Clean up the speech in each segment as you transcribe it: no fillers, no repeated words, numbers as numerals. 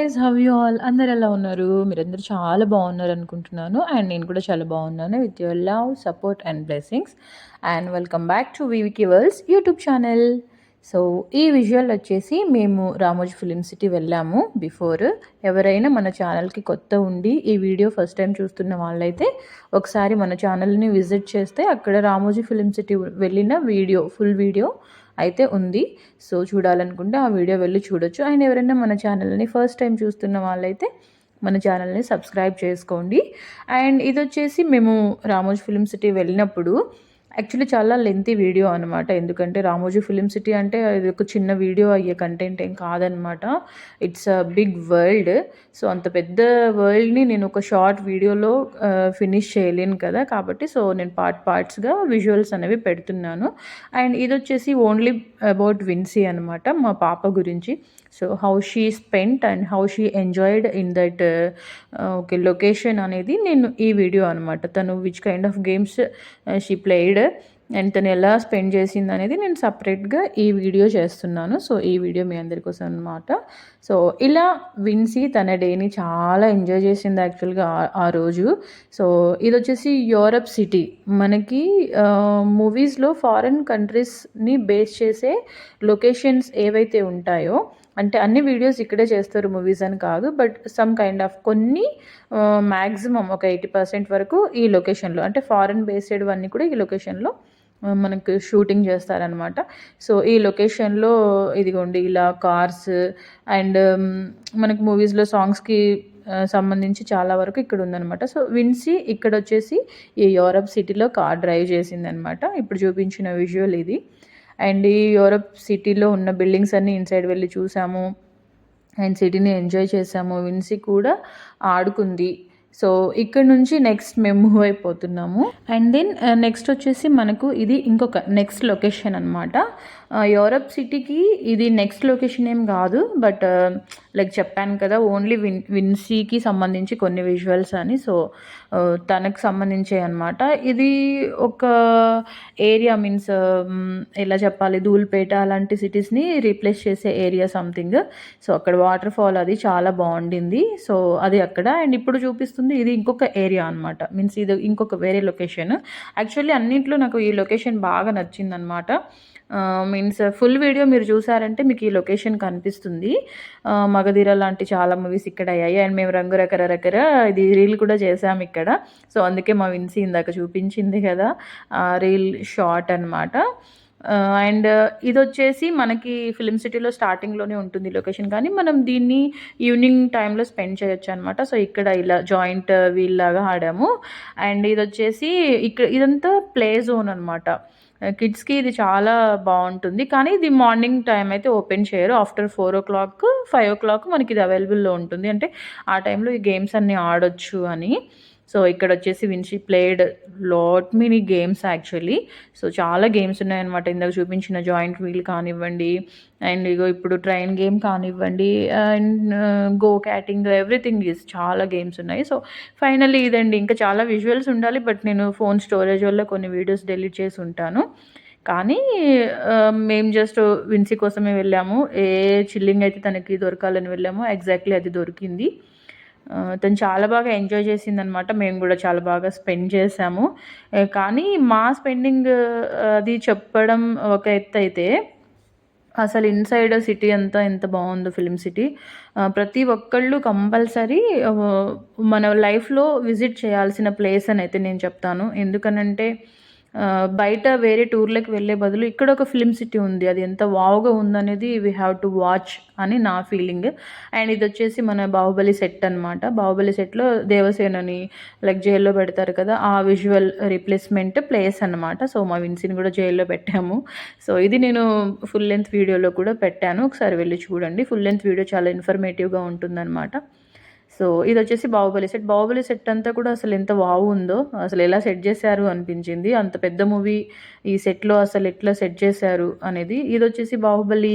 Guys, how you all? అందరు ఎలా ఉన్నారు? మీరందరూ చాలా బాగున్నారు అనుకుంటున్నాను. అండ్ నేను కూడా చాలా బాగున్నాను with your love, support and blessings. And welcome back to వివికి వరల్డ్స్ యూట్యూబ్ ఛానల్. సో ఈ విజువల్ వచ్చేసి మేము రామోజీ ఫిలిం సిటీ వెళ్ళాము బిఫోర్. ఎవరైనా మన ఛానల్కి కొత్త ఉండి ఈ వీడియో ఫస్ట్ టైం చూస్తున్న వాళ్ళైతే ఒకసారి మన ఛానల్ని విజిట్ చేస్తే అక్కడ రామోజీ ఫిలిం సిటీ వెళ్ళిన వీడియో, ఫుల్ వీడియో అయితే ఉంది. సో చూడాలనుకుంటే ఆ వీడియో వెళ్ళి చూడొచ్చు. అండ్ ఎవరైనా మన ఛానల్ని ఫస్ట్ టైం చూస్తున్న వాళ్ళైతే మన ఛానల్ని సబ్స్క్రైబ్ చేసుకోండి. అండ్ ఇది వచ్చేసి మేము రామోజీ ఫిలిం సిటీ వెళ్ళినప్పుడు యాక్చువల్లీ చాలా లెంతీ వీడియో అనమాట. ఎందుకంటే రామోజీ ఫిలిం సిటీ అంటే ఇది ఒక చిన్న వీడియో అయ్యే కంటెంట్ ఏం కాదనమాట. It's a big world. So అంత పెద్ద వరల్డ్ని నేను ఒక షార్ట్ వీడియోలో ఫినిష్ చేయలేను కదా, కాబట్టి సో నేను పార్ట్స్గా విజువల్స్ అనేవి పెడుతున్నాను. అండ్ ఇది వచ్చేసి ఓన్లీ అబౌట్ విన్సీ అనమాట, మా పాప గురించి. So how she spent and how she enjoyed in that okay location అనేది నేను ఈ వీడియో అనమాట. తను which kind of games she played and తను ఎలా స్పెండ్ చేసింది అనేది నేను సపరేట్గా ఈ వీడియో చేస్తున్నాను. సో ఈ వీడియో మీ అందరి కోసం అనమాట. సో ఇలా విన్సీ తన డేని చాలా ఎంజాయ్ చేసింది యాక్చువల్గా ఆ రోజు. సో ఇది వచ్చేసి యూరప్ సిటీ. మనకి మూవీస్లో ఫారిన్ కంట్రీస్ని బేస్ చేసే లొకేషన్స్ ఏవైతే ఉంటాయో, అంటే అన్ని వీడియోస్ ఇక్కడే చేస్తారు మూవీస్ అని కాదు, బట్ సమ్ కైండ్ ఆఫ్ కొన్ని మ్యాక్సిమం ఒక 80% వరకు ఈ లొకేషన్లో, అంటే ఫారిన్ బేస్డ్ అన్నీ కూడా ఈ లొకేషన్లో మనకు షూటింగ్ చేస్తారనమాట. సో ఈ లొకేషన్లో ఇదిగోండి ఇలా కార్స్ అండ్ మనకు మూవీస్లో సాంగ్స్కి సంబంధించి చాలా వరకు ఇక్కడ ఉందనమాట. సో విన్సీ ఇక్కడ వచ్చేసి ఈ యూరప్ సిటీలో కార్ డ్రైవ్ చేసిందనమాట. ఇప్పుడు చూపించిన విజువల్ ఇది. అండ్ ఈ యూరప్ సిటీలో ఉన్న బిల్డింగ్స్ అన్నీ ఇన్సైడ్ వెళ్ళి చూసాము అండ్ సిటీని ఎంజాయ్ చేసాము. విన్సీ కూడా ఆడుకుంది. సో ఇక్కడ నుంచి నెక్స్ట్ మేము మూవ్ అయిపోతున్నాము. అండ్ దెన్ నెక్స్ట్ వచ్చేసి మనకు ఇది ఇంకొక నెక్స్ట్ లొకేషన్ అనమాట. యూరప్ సిటీకి ఇది నెక్స్ట్ లొకేషన్ ఏం కాదు, బట్ లైక్ చెప్పాను కదా ఓన్లీ విన్సీకి సంబంధించి కొన్ని విజువల్స్ అని. సో తనకు సంబంధించే అనమాట. ఇది ఒక ఏరియా, మీన్స్ ఎలా చెప్పాలి, ధూల్పేట అలాంటి సిటీస్ని రీప్లేస్ చేసే ఏరియా సంథింగ్. సో అక్కడ వాటర్ ఫాల్ అది చాలా బాగుండింది. సో అది అక్కడ. అండ్ ఇప్పుడు చూపిస్తుంది ఇది ఇంకొక ఏరియా అనమాట, మీన్స్ ఇది ఇంకొక వేరే లొకేషన్. యాక్చువల్లీ అన్నింటిలో నాకు ఈ లొకేషన్ బాగా నచ్చిందనమాట. మీన్స్ ఫుల్ వీడియో మీరు చూసారంటే మీకు ఈ లొకేషన్ కనిపిస్తుంది. మగధీర లాంటి చాలా మూవీస్ ఇక్కడ అయ్యాయి. అండ్ మేము రంగు రకరకర ఇది రీల్ కూడా చేసాము ఇక్కడ. సో అందుకే మా విన్సీ ఇందాక చూపించింది కదా రీల్ షార్ట్ అనమాట. అండ్ ఇది వచ్చేసి మనకి ఫిలిం సిటీలో స్టార్టింగ్లోనే ఉంటుంది లొకేషన్, కానీ మనం దీన్ని ఈవినింగ్ టైంలో స్పెండ్ చేయొచ్చు అనమాట. సో ఇక్కడ ఇలా జాయింట్ వీల్ లాగా ఆడాము. అండ్ ఇది వచ్చేసి ఇక్కడ ఇదంతా ప్లే జోన్ అనమాట. కిడ్స్కి ఇది చాలా బాగుంటుంది, కానీ ఇది మార్నింగ్ టైం అయితే ఓపెన్ చేయరు. ఆఫ్టర్ 4 o'clock 5 o'clock మనకి ఇది అవైలబుల్లో ఉంటుంది, అంటే ఆ టైంలో ఈ గేమ్స్ అన్నీ ఆడొచ్చు అని. సో ఇక్కడ వచ్చేసి విన్సీ played lot many games actually. So చాలా గేమ్స్ ఉన్నాయన్నమాట. ఇందాక చూపించిన జాయింట్ వీల్ కానివ్వండి, అండ్ ఇగో ఇప్పుడు ట్రైన్ గేమ్ కానివ్వండి, and go karting, everything is చాలా గేమ్స్ ఉన్నాయి. సో ఫైనల్లీ ఇదండి. ఇంకా చాలా విజువల్స్ ఉండాలి, బట్ నేను ఫోన్ స్టోరేజ్ వల్ల కొన్ని వీడియోస్ డెలీట్ చేసి ఉంటాను. కానీ మేము జస్ట్ విన్సీ కోసమే వెళ్ళాము. ఏ చిల్లింగ్ అయితే తనకి దొరకాలని వెళ్ళామో ఎగ్జాక్ట్లీ అది దొరికింది. తను చాలా బాగా ఎంజాయ్ చేసిందనమాట. మేము కూడా చాలా బాగా స్పెండ్ చేసాము. కానీ మా స్పెండింగ్ అది చెప్పడం ఒక ఎత్తు అయితే, అసలు ఇన్సైడ్ సిటీ అంతా ఎంత బాగుందో ఫిలిం సిటీ. ప్రతి ఒక్కళ్ళు కంపల్సరీ మన లైఫ్లో విజిట్ చేయాల్సిన ప్లేస్ అని అయితే నేను చెప్తాను. ఎందుకనంటే బయట వేరే టూర్లకు వెళ్ళే బదులు ఇక్కడ ఒక ఫిలిం సిటీ ఉంది, అది ఎంత వావ్గా ఉందనేది వీ హ్యావ్ టు వాచ్ అని నా ఫీలింగ్. అండ్ ఇది వచ్చేసి మన బాహుబలి సెట్ అనమాట. బాహుబలి సెట్లో దేవసేనని లైక్ జైల్లో పెడతారు కదా, ఆ విజువల్ రీప్లేస్మెంట్ ప్లేస్ అనమాట. సో మా విన్సీని కూడా జైల్లో పెట్టాము. సో ఇది నేను ఫుల్ లెంత్ వీడియోలో కూడా పెట్టాను, ఒకసారి వెళ్ళి చూడండి. ఫుల్ లెంత్ వీడియో చాలా ఇన్ఫర్మేటివ్గా ఉంటుందన్నమాట. సో ఇది వచ్చేసి బాహుబలి సెట్. బాహుబలి సెట్ అంతా కూడా అసలు ఎంత వావ్ ఉందో, అసలు ఎలా సెట్ చేశారు అనిపించింది. అంత పెద్ద మూవీ ఈ సెట్లో అసలు ఎట్లా సెట్ చేశారు అనేది. ఇది వచ్చేసి బాహుబలి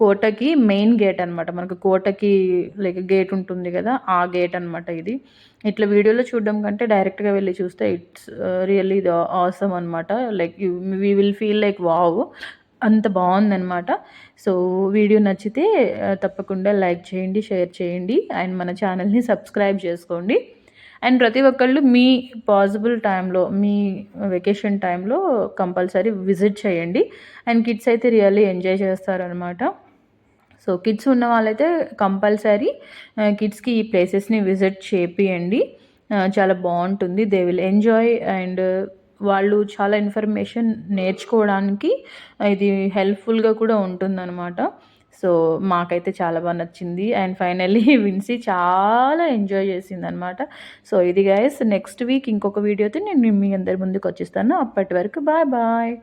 కోటకి మెయిన్ గేట్ అనమాట. మనకు కోటకి లైక్ గేట్ ఉంటుంది కదా, ఆ గేట్ అనమాట ఇది. ఇట్లా వీడియోలో చూడడం కంటే డైరెక్ట్గా వెళ్ళి చూస్తే ఇట్స్ రియల్లీ ఆసమ్ అనమాట. Like we will feel like wow. అంత బాగుందనమాట. సో వీడియో నచ్చితే తప్పకుండా లైక్ చేయండి, షేర్ చేయండి అండ్ మన ఛానల్ని సబ్స్క్రైబ్ చేసుకోండి. అండ్ ప్రతి ఒక్కళ్ళు మీ పాసిబుల్ టైంలో, మీ వెకేషన్ టైంలో కంపల్సరీ విజిట్ చేయండి. అండ్ కిడ్స్ అయితే రియల్లీ ఎంజాయ్ చేస్తారనమాట. సో కిడ్స్ ఉన్న వాళ్ళైతే కంపల్సరీ కిడ్స్కి ఈ ప్లేసెస్ని విజిట్ చేపియండి. చాలా బాగుంటుంది. దే విల్ ఎంజాయ్ అండ్ వాళ్ళు చాలా ఇన్ఫర్మేషన్ నేర్చుకోవడానికి ఇది హెల్ప్ఫుల్గా కూడా ఉంటుందన్నమాట. సో మాకైతే చాలా బాగా నచ్చింది అండ్ ఫైనల్లీ విన్సీ చాలా ఎంజాయ్ చేసిందనమాట. సో ఇది గైస్, నెక్స్ట్ వీక్ ఇంకొక వీడియోతో నేను మీ అందరి ముందుకు వచ్చేస్తాను. అప్పటి వరకు బాయ్ బాయ్.